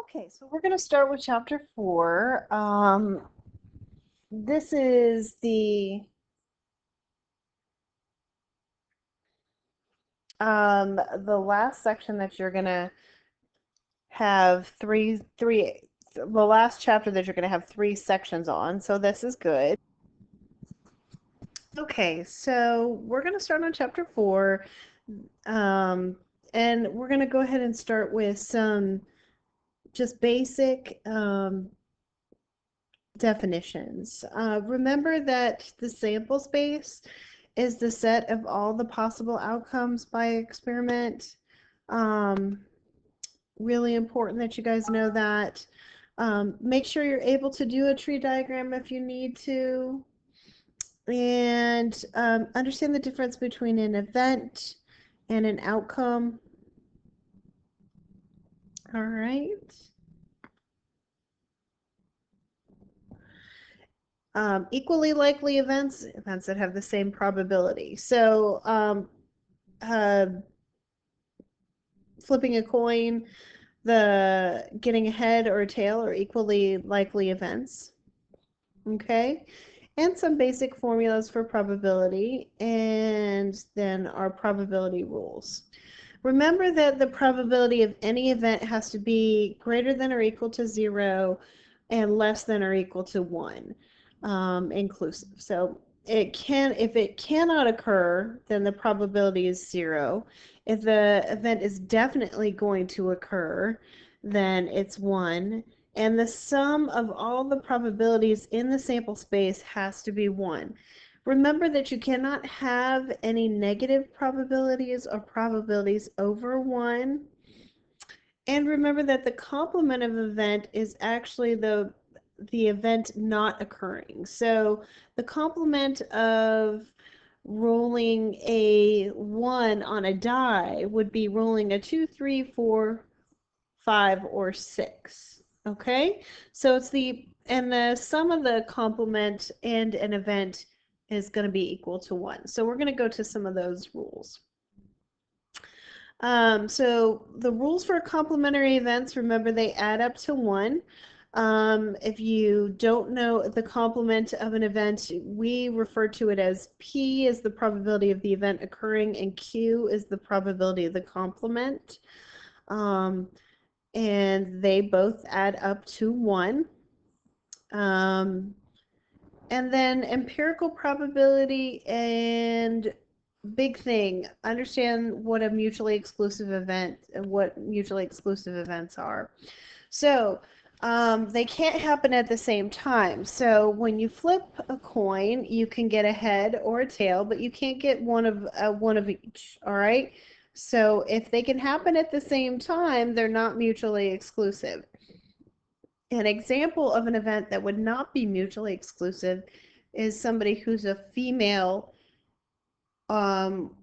Okay, so we're going to start with chapter 4. This is the last section that you're going to have the last chapter that you're going to have 3 sections on. So this is good. Okay, so we're going to start on chapter 4. Um, and we're going to go ahead and start with some just basic definitions. Remember that the sample space is the set of all the possible outcomes by experiment. Um, Really important that you guys know that. Make sure you're able to do a tree diagram if you need to. And understand the difference between an event and an outcome. All right. Equally likely events that have the same probability. So uh, flipping a coin, the getting a head or a tail are equally likely events. Okay, and some basic formulas for probability, and then our probability rules. Remember that the probability of any event has to be greater than or equal to 0 and less than or equal to 1, inclusive. So if it cannot occur, then the probability is 0. If the event is definitely going to occur, then it's 1. And the sum of all the probabilities in the sample space has to be 1. Remember that you cannot have any negative probabilities or probabilities over 1. And remember that the complement of event is actually the event not occurring. So the complement of rolling a 1 on a die would be rolling a 2, 3, 4, 5, or 6. Okay? So it's the sum of the complement and an event is going to be equal to 1. So we're going to go to some of those rules. So the rules for complementary events, remember they add up to 1. If you don't know the complement of an event, we refer to it as P is the probability of the event occurring and Q is the probability of the complement. And they both add up to 1. And then empirical probability and big thing, understand what a mutually exclusive event and what mutually exclusive events are. So they can't happen at the same time. So when you flip a coin, you can get a head or a tail, but you can't get one of each. All right. So if they can happen at the same time, they're not mutually exclusive. An example of an event that would not be mutually exclusive is somebody who's a female um,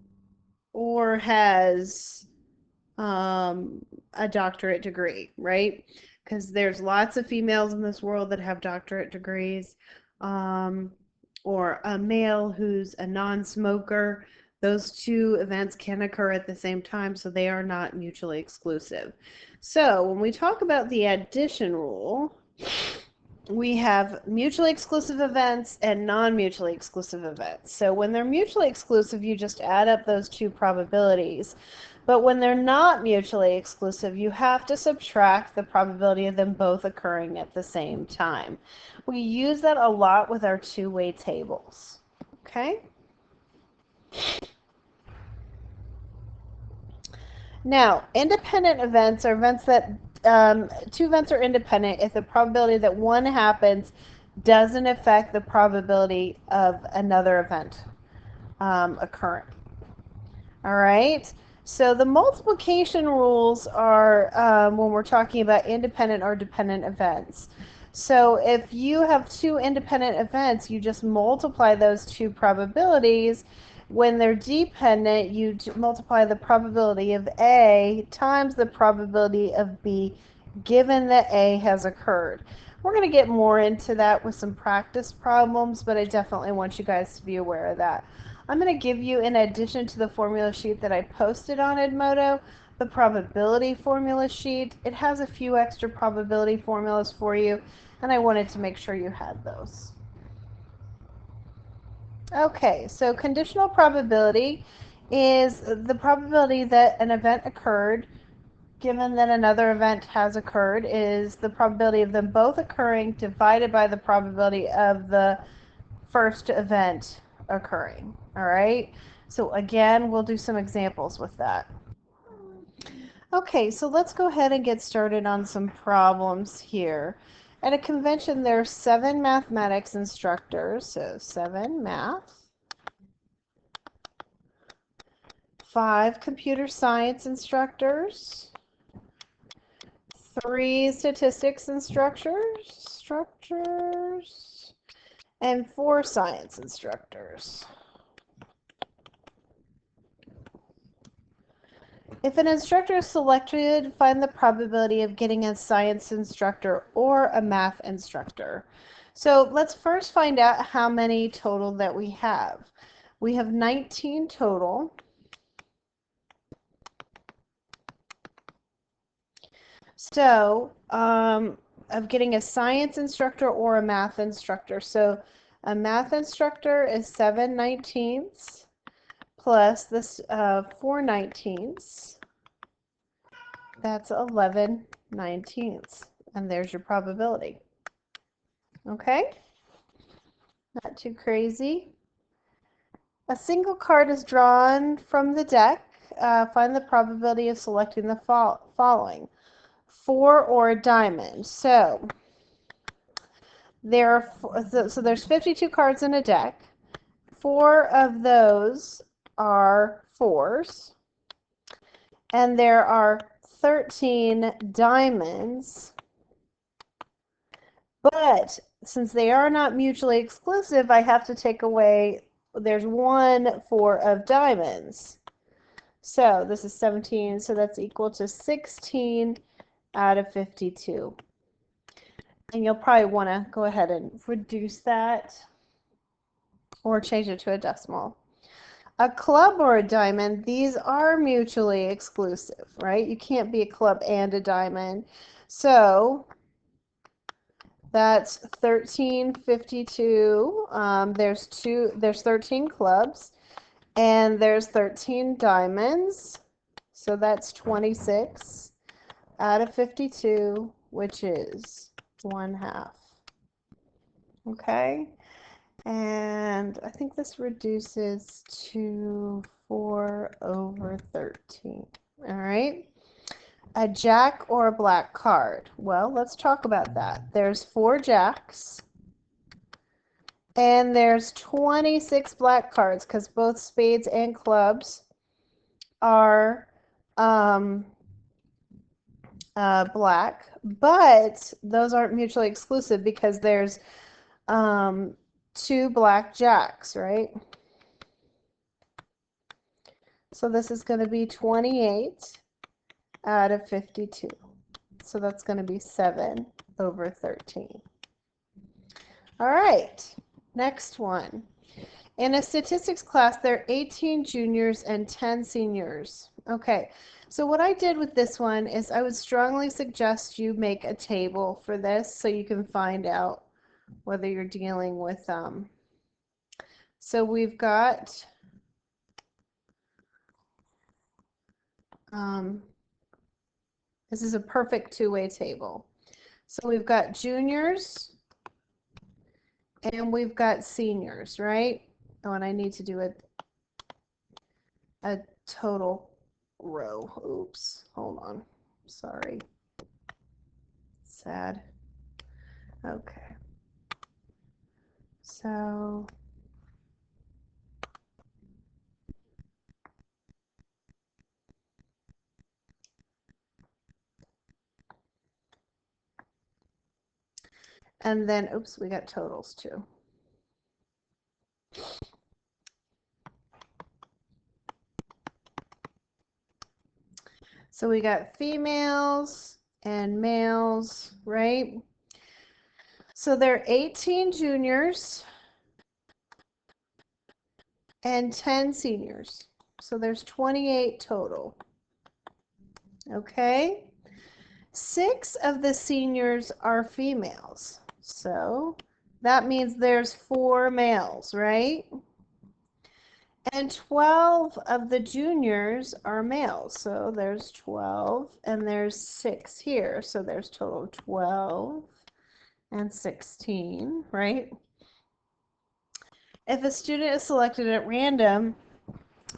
or has a doctorate degree, right? Because there's lots of females in this world that have doctorate degrees, um, or a male who's a non-smoker. Those two events can occur at the same time, so they are not mutually exclusive. So when we talk about the addition rule, we have mutually exclusive events and non-mutually exclusive events. So when they're mutually exclusive, you just add up those two probabilities. But when they're not mutually exclusive, you have to subtract the probability of them both occurring at the same time. We use that a lot with our two-way tables. Okay? Now, independent events are events that two events are independent if the probability that one happens doesn't affect the probability of another event occurring. All right. So the multiplication rules are when we're talking about independent or dependent events. So if you have two independent events, you just multiply those two probabilities. When they're dependent, you multiply the probability of A times the probability of B, given that A has occurred. We're going to get more into that with some practice problems, but I definitely want you guys to be aware of that. I'm going to give you, in addition to the formula sheet that I posted on Edmodo, the probability formula sheet. It has a few extra probability formulas for you, and I wanted to make sure you had those. Okay, so conditional probability is the probability that an event occurred given that another event has occurred is the probability of them both occurring divided by the probability of the first event occurring. All right, so again, we'll do some examples with that. Okay, so let's go ahead and get started on some problems here. At a convention, there are 7 mathematics instructors, so 7 math, 5 computer science instructors, 3 statistics instructors, and 4 science instructors. If an instructor is selected, find the probability of getting a science instructor or a math instructor. So let's first find out how many total that we have. We have 19 total. So of getting a science instructor or a math instructor. So a math instructor is 7/19 plus this 4/19. That's 11/19. And there's your probability. Okay? Not too crazy. A single card is drawn from the deck. Find the probability of selecting the following. 4 or a diamond. So there's 52 cards in a deck. 4 of those are 4s. And there are 13 diamonds. But since they are not mutually exclusive, I have to take away, there's 1 4 of diamonds. So this is 17, so that's equal to 16 out of 52. And you'll probably want to go ahead and reduce that or change it to a decimal. A club or a diamond, these are mutually exclusive, right? You can't be a club and a diamond. So that's 1352. There's 13 clubs and there's 13 diamonds. So that's 26 out of 52, which is 1/2. Okay. And I think this reduces to 4/13. All right. A jack or a black card. Well, let's talk about that. There's 4 jacks and there's 26 black cards because both spades and clubs are black, but those aren't mutually exclusive because there's 2 black jacks, right? So this is going to be 28 out of 52. So that's going to be 7/13. All right, next one. In a statistics class, there are 18 juniors and 10 seniors. Okay, so what I did with this one is I would strongly suggest you make a table for this so you can find out whether you're dealing with so we've got this is a perfect two-way table. So we've got juniors and we've got seniors, right? Oh, and I need to do a total row. Oops, hold on. Sorry. Sad. Okay. So and then, oops, we got totals too. So we got females and males, right? So there are 18 juniors and 10 seniors. So there's 28 total. Okay. 6 of the seniors are females. So that means there's 4 males, right? And 12 of the juniors are males. So there's 12 and there's 6 here. So there's total 12 and 16, right? If a student is selected at random,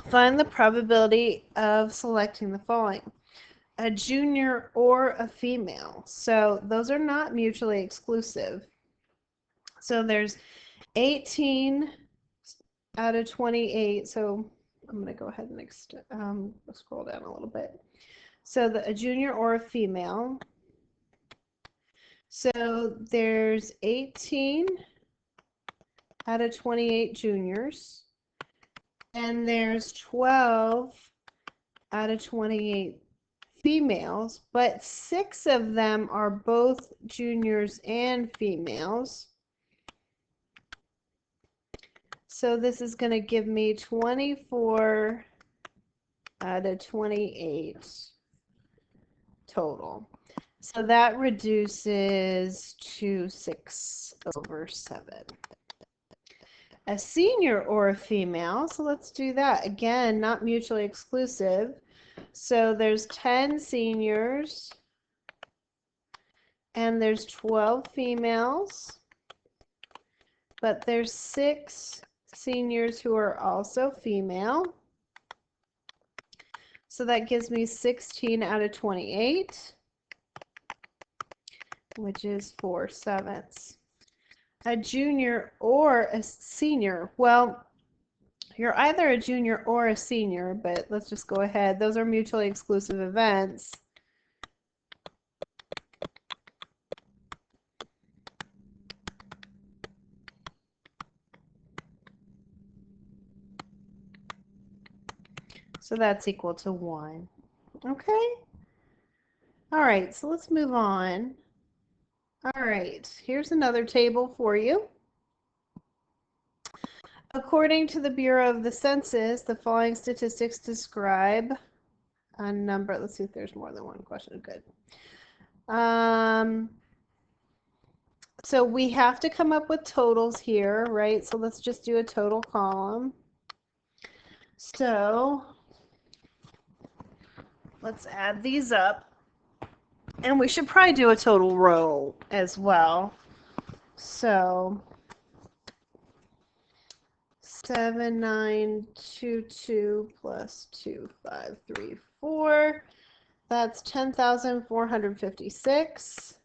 find the probability of selecting the following: a junior or a female. So those are not mutually exclusive. So there's 18 out of 28. So I'm going to go ahead and scroll down a little bit. So a junior or a female. So there's 18 out of 28 juniors. And there's 12 out of 28 females, but 6 of them are both juniors and females. So this is going to give me 24 out of 28 total. So that reduces to 6/7. A senior or a female, so let's do that. Again, not mutually exclusive. So there's 10 seniors and there's 12 females, but there's 6 seniors who are also female. So that gives me 16 out of 28, which is 4/7. A junior or a senior. Well, you're either a junior or a senior, but let's just go ahead. Those are mutually exclusive events. So that's equal to 1. Okay. All right, so let's move on. All right, here's another table for you. According to the Bureau of the Census, the following statistics describe a number. Let's see if there's more than one question. Good. So we have to come up with totals here, right? So let's just do a total column. So let's add these up. And we should probably do a total row as well. So 7922 plus 2534. That's 10,456.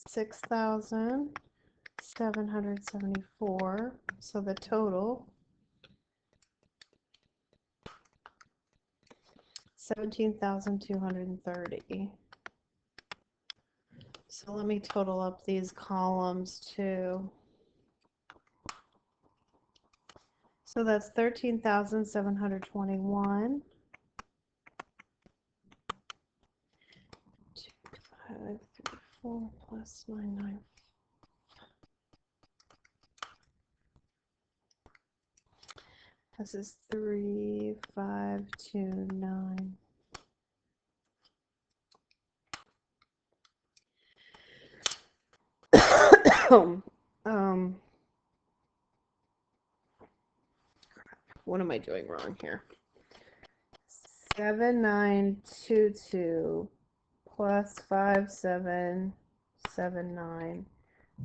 $6,774. So the total 17,230. So let me total up these columns too. So that's 13,721. 2534 plus 99. This is 3529. What am I doing wrong here? 7922 plus 5779.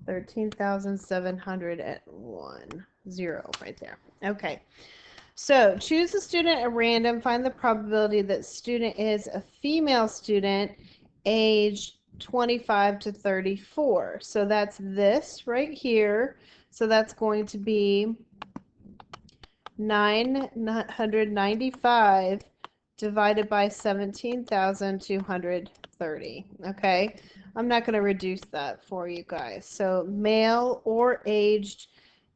13,701. 0 right there. Okay. So choose a student at random. Find the probability that student is a female student aged 25 to 34. So that's this right here. So that's going to be 995 divided by 17,230. Okay. I'm not going to reduce that for you guys. So male or aged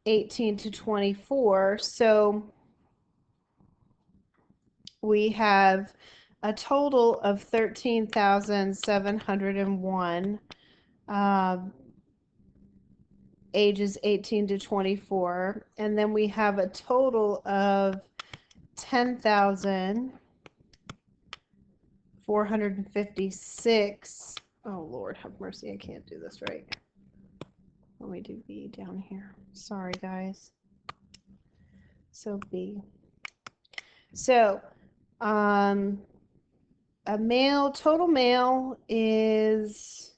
18 to 24. So we have a total of 13,701 ages 18 to 24. And then we have a total of 10,456. Oh, Lord, have mercy. I can't do this right. Let me do B down here. Sorry, guys. So B. So, a male, total male is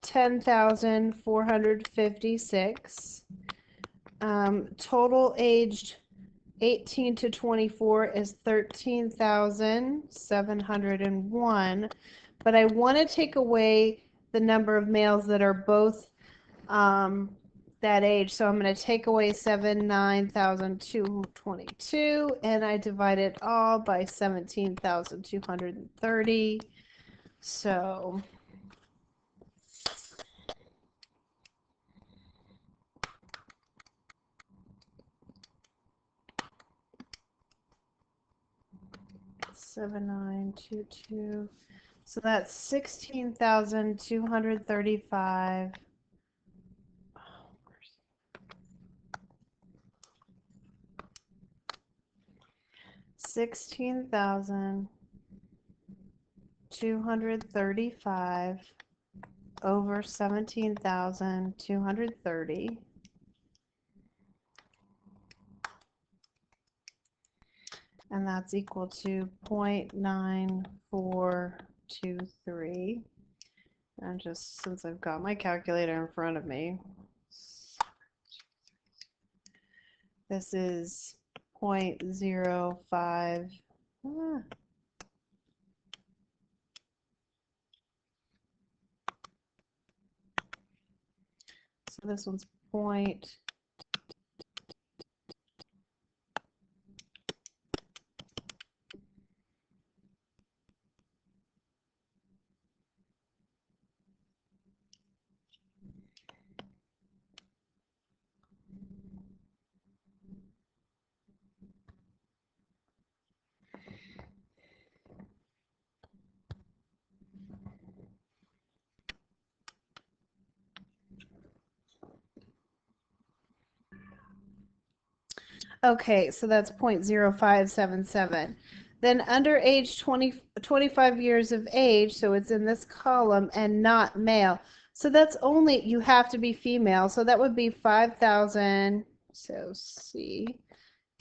10,456. Total aged 18 to 24 is 13,701. But I want to take away the number of males that are both that age. So I'm going to take away 79,222 and I divide it all by 17,230. So seven nine two two. So that's 16,235. 16,235 over 17,230. And that's equal to 0.9423. And just since I've got my calculator in front of me, this is 0.05. So this one's point. Okay, so that's 0.0577. Then under age 25 years of age, so it's in this column and not male. So that's only, you have to be female. So that would be 5,000. So C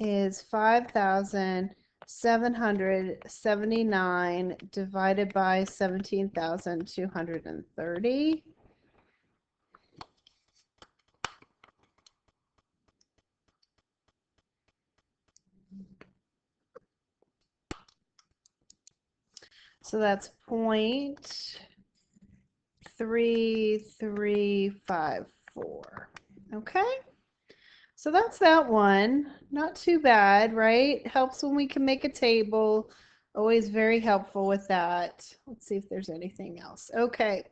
is 5,779 divided by 17,230. So that's 0.3354. Okay, so that's that one. Not too bad, right? Helps when we can make a table. Always very helpful with that. Let's see if there's anything else. Okay.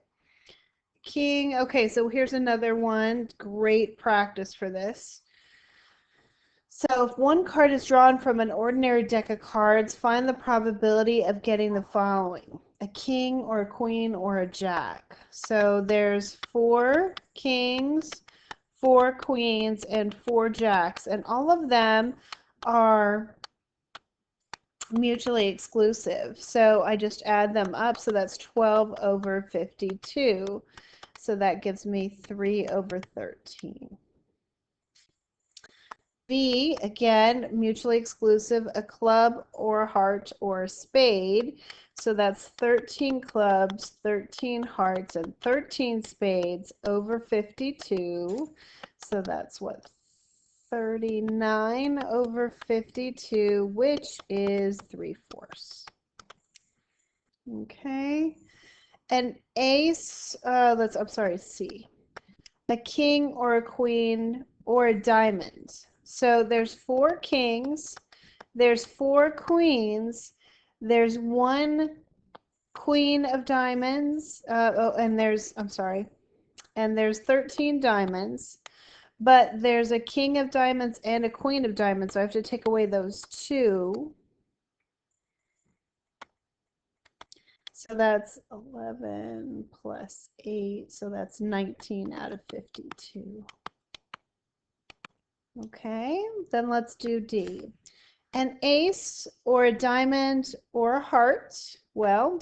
King. Okay, so here's another one. Great practice for this. So if one card is drawn from an ordinary deck of cards, find the probability of getting the following: a king or a queen or a jack. So there's 4 kings, 4 queens, and 4 jacks, and all of them are mutually exclusive. So I just add them up, so that's 12 over 52. So that gives me 3 over 13. B, again, mutually exclusive, a club or a heart or a spade. So that's 13 clubs, 13 hearts, and 13 spades over 52. So that's what? 39 over 52, which is 3/4. Okay. An ace, I'm sorry, C. A king or a queen or a diamond. So there's 4 kings, there's 4 queens, there's 1 queen of diamonds, and there's 13 diamonds, but there's a king of diamonds and a queen of diamonds, so I have to take away those 2. So that's 11 plus 8, so that's 19 out of 52. Okay, then let's do D. An ace or a diamond or a heart. Well,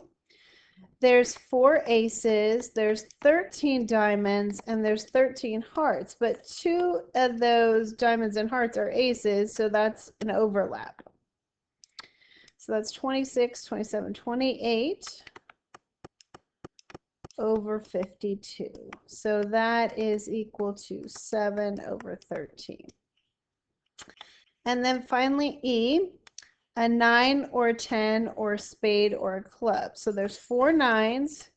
there's 4 aces, there's 13 diamonds, and there's 13 hearts, but 2 of those diamonds and hearts are aces, so that's an overlap. So that's 26, 27, 28 over 52. So that is equal to 7 over 13. And then finally E, a 9 or a 10 or a spade or a club. So there's 4 nines,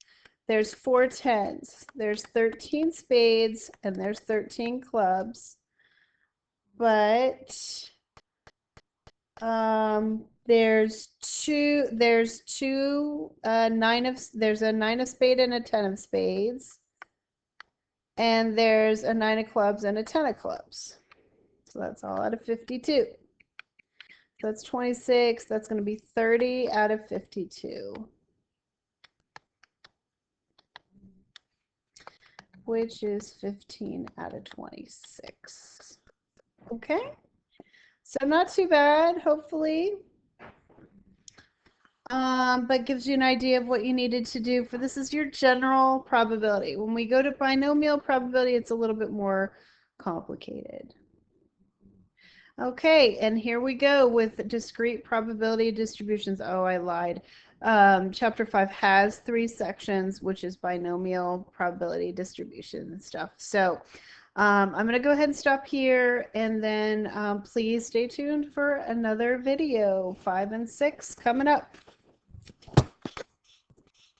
there's 4 tens, there's 13 spades, and there's 13 clubs. But there's a 9 of spade and a 10 of spades, and there's a 9 of clubs and a 10 of clubs. So that's all out of 52. So that's 26. That's going to be 30 out of 52, which is 15 out of 26. Okay, so not too bad, hopefully. But gives you an idea of what you needed to do for this is your general probability. When we go to binomial probability, it's a little bit more complicated. Okay, and here we go with discrete probability distributions. Oh, I lied. Chapter 5 has 3 sections, which is binomial probability distribution and stuff. So I'm going to go ahead and stop here, and then please stay tuned for another video, 5 and 6 coming up.